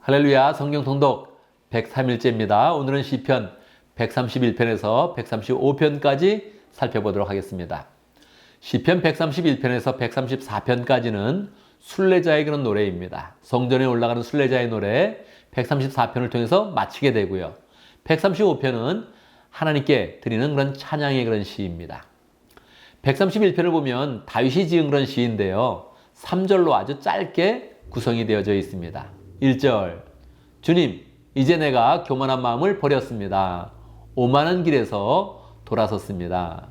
할렐루야. 성경 통독 103일째입니다. 오늘은 시편 131편에서 135편까지 살펴보도록 하겠습니다. 시편 131편에서 134편까지는 순례자의 그런 노래입니다. 성전에 올라가는 순례자의 노래 134편을 통해서 마치게 되고요. 135편은 하나님께 드리는 그런 찬양의 그런 시입니다. 131편을 보면 다윗이 지은 그런 시인데요. 3절로 아주 짧게 구성이 되어져 있습니다. 1절, 주님, 이제 내가 교만한 마음을 버렸습니다. 오만한 길에서 돌아섰습니다.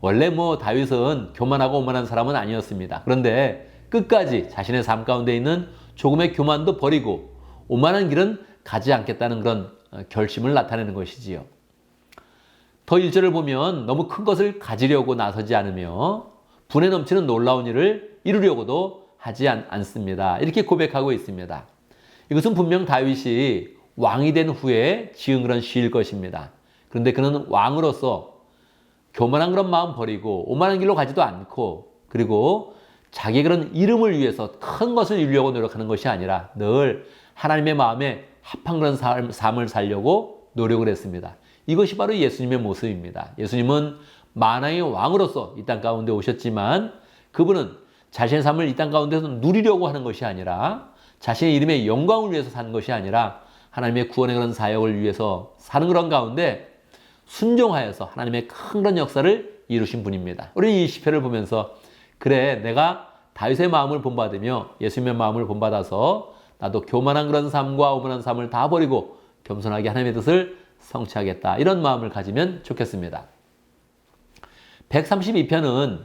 원래 다윗은 교만하고 오만한 사람은 아니었습니다. 그런데 끝까지 자신의 삶 가운데 있는 조금의 교만도 버리고 오만한 길은 가지 않겠다는 그런 결심을 나타내는 것이지요. 더 1절을 보면 너무 큰 것을 가지려고 나서지 않으며 분에 넘치는 놀라운 일을 이루려고도 하지 않습니다. 이렇게 고백하고 있습니다. 이것은 분명 다윗이 왕이 된 후에 지은 그런 시일 것입니다. 그런데 그는 왕으로서 교만한 그런 마음 버리고 오만한 길로 가지도 않고 그리고 자기의 그런 이름을 위해서 큰 것을 이루려고 노력하는 것이 아니라 늘 하나님의 마음에 합한 그런 삶을 살려고 노력을 했습니다. 이것이 바로 예수님의 모습입니다. 예수님은 만왕의 왕으로서 이 땅 가운데 오셨지만 그분은 자신의 삶을 이 땅 가운데서 누리려고 하는 것이 아니라 자신의 이름의 영광을 위해서 사는 것이 아니라 하나님의 구원의 그런 사역을 위해서 사는 그런 가운데 순종하여서 하나님의 큰 그런 역사를 이루신 분입니다. 우리는 이 시편을 보면서 그래, 내가 다윗의 마음을 본받으며 예수님의 마음을 본받아서 나도 교만한 그런 삶과 오만한 삶을 다 버리고 겸손하게 하나님의 뜻을 성취하겠다. 이런 마음을 가지면 좋겠습니다. 132편은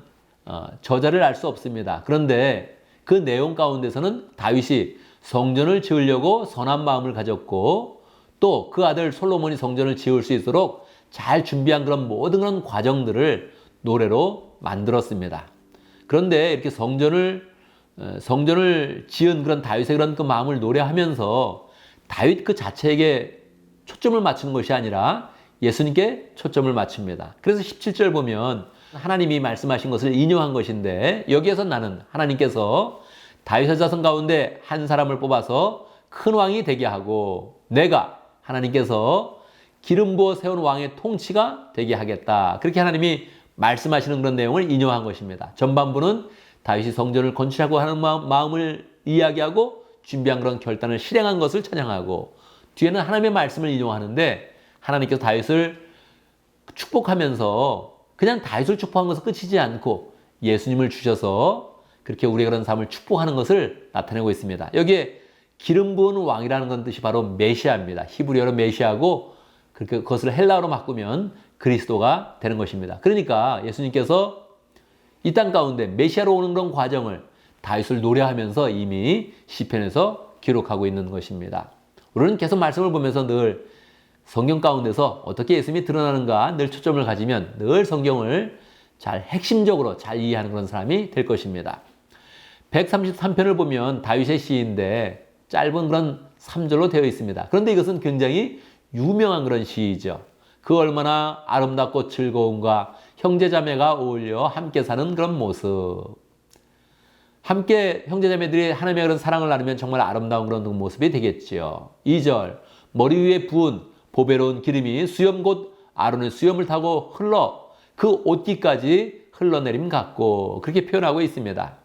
저자를 알 수 없습니다. 그런데 그 내용 가운데서는 다윗이 성전을 지으려고 선한 마음을 가졌고 또 그 아들 솔로몬이 성전을 지을 수 있도록 잘 준비한 그런 모든 그런 과정들을 노래로 만들었습니다. 그런데 이렇게 성전을 지은 그런 다윗의 그런 그 마음을 노래하면서 다윗 그 자체에게 초점을 맞추는 것이 아니라 예수님께 초점을 맞춥니다. 그래서 17절 보면 하나님이 말씀하신 것을 인용한 것인데 여기에서 나는 하나님께서 다윗의 자손 가운데 한 사람을 뽑아서 큰 왕이 되게 하고 내가 하나님께서 기름 부어 세운 왕의 통치가 되게 하겠다. 그렇게 하나님이 말씀하시는 그런 내용을 인용한 것입니다. 전반부는 다윗이 성전을 건축하고 하는 마음을 이야기하고 준비한 그런 결단을 실행한 것을 찬양하고 뒤에는 하나님의 말씀을 인용하는데 하나님께서 다윗을 축복하면서 그냥 다윗을 축복한 것은 끝이지 않고 예수님을 주셔서 그렇게 우리가 그런 삶을 축복하는 것을 나타내고 있습니다. 여기에 기름 부은 왕이라는 건 뜻이 바로 메시아입니다. 히브리어로 메시아고 그것을 헬라어로 바꾸면 그리스도가 되는 것입니다. 그러니까 예수님께서 이 땅 가운데 메시아로 오는 그런 과정을 다윗을 노래하면서 이미 시편에서 기록하고 있는 것입니다. 우리는 계속 말씀을 보면서 늘 성경 가운데서 어떻게 예수님이 드러나는가 늘 초점을 가지면 늘 성경을 잘 핵심적으로 잘 이해하는 그런 사람이 될 것입니다. 133편을 보면 다윗의 시인데 짧은 그런 3절로 되어 있습니다. 그런데 이것은 굉장히 유명한 그런 시이죠. 그 얼마나 아름답고 즐거움과 형제자매가 어울려 함께 사는 그런 모습. 함께 형제자매들이 하나님의 그런 사랑을 나누면 정말 아름다운 그런 모습이 되겠지요. 2절, 머리 위에 부은 보배로운 기름이 수염 곧 아론의 수염을 타고 흘러 그 옷깃까지 흘러내림 같고 그렇게 표현하고 있습니다.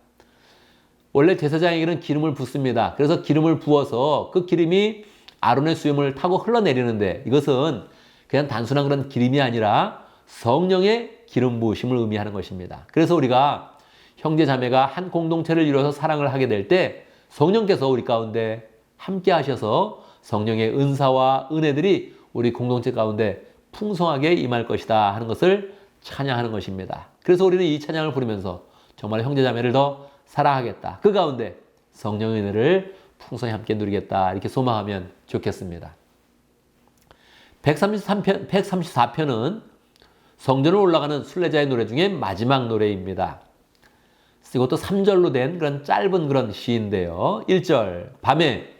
원래 제사장에게는 기름을 붓습니다. 그래서 기름을 부어서 그 기름이 아론의 수염을 타고 흘러내리는데 이것은 그냥 단순한 그런 기름이 아니라 성령의 기름 부으심을 의미하는 것입니다. 그래서 우리가 형제 자매가 한 공동체를 이루어서 사랑을 하게 될 때 성령께서 우리 가운데 함께 하셔서 성령의 은사와 은혜들이 우리 공동체 가운데 풍성하게 임할 것이다 하는 것을 찬양하는 것입니다. 그래서 우리는 이 찬양을 부르면서 정말 형제 자매를 더 사랑하겠다. 그 가운데 성령의 은혜를 풍성히 함께 누리겠다. 이렇게 소망하면 좋겠습니다. 134편은 성전을 올라가는 순례자의 노래 중에 마지막 노래입니다. 이것도 3절로 된 그런 짧은 그런 시인데요. 1절, 밤에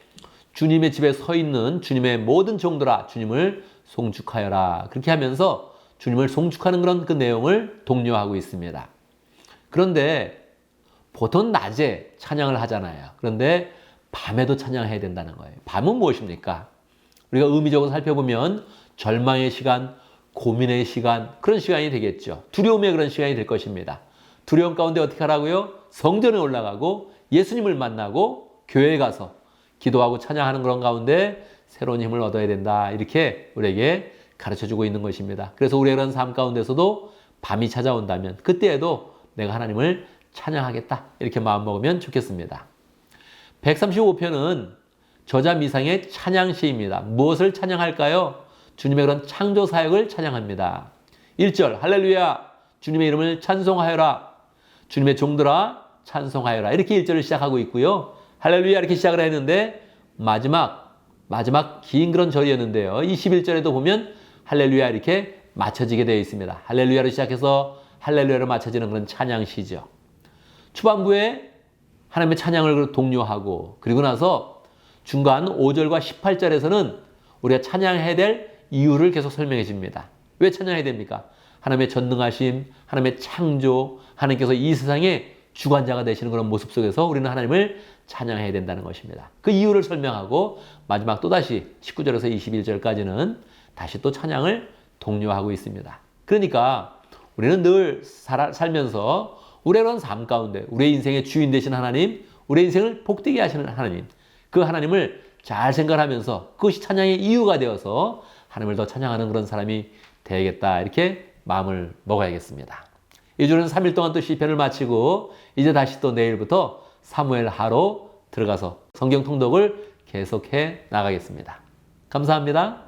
주님의 집에 서 있는 주님의 모든 종들아 주님을 송축하여라. 그렇게 하면서 주님을 송축하는 그런 그 내용을 독려하고 있습니다. 그런데 보통 낮에 찬양을 하잖아요. 그런데 밤에도 찬양해야 된다는 거예요. 밤은 무엇입니까? 우리가 의미적으로 살펴보면 절망의 시간, 고민의 시간, 그런 시간이 되겠죠. 두려움의 그런 시간이 될 것입니다. 두려움 가운데 어떻게 하라고요? 성전에 올라가고 예수님을 만나고 교회에 가서 기도하고 찬양하는 그런 가운데 새로운 힘을 얻어야 된다. 이렇게 우리에게 가르쳐주고 있는 것입니다. 그래서 우리의 그런 삶 가운데서도 밤이 찾아온다면 그때에도 내가 하나님을 찬양하겠다. 이렇게 마음먹으면 좋겠습니다. 135편은 저자 미상의 찬양시입니다. 무엇을 찬양할까요? 주님의 그런 창조 사역을 찬양합니다. 1절 할렐루야 주님의 이름을 찬송하여라. 주님의 종들아 찬송하여라. 이렇게 1절을 시작하고 있고요. 할렐루야 이렇게 시작을 했는데 마지막 긴 그런 절이었는데요. 21절에도 보면 할렐루야 이렇게 맞춰지게 되어 있습니다. 할렐루야로 시작해서 할렐루야로 맞춰지는 그런 찬양시죠. 초반부에 하나님의 찬양을 독려하고 그리고 나서 중간 5절과 18절에서는 우리가 찬양해야 될 이유를 계속 설명해 줍니다. 왜 찬양해야 됩니까? 하나님의 전능하심, 하나님의 창조, 하나님께서 이 세상의 주관자가 되시는 그런 모습 속에서 우리는 하나님을 찬양해야 된다는 것입니다. 그 이유를 설명하고 마지막 또다시 19절에서 21절까지는 다시 또 찬양을 독려하고 있습니다. 그러니까 우리는 늘 살면서 우리의 그런 삶 가운데 우리의 인생의 주인 되신 하나님, 우리의 인생을 복되게 하시는 하나님, 그 하나님을 잘 생각하면서 그것이 찬양의 이유가 되어서 하나님을 더 찬양하는 그런 사람이 되야겠다. 이렇게 마음을 먹어야겠습니다. 이 주는 3일 동안 또 시편을 마치고 이제 다시 또 내일부터 사무엘 하로 들어가서 성경 통독을 계속해 나가겠습니다. 감사합니다.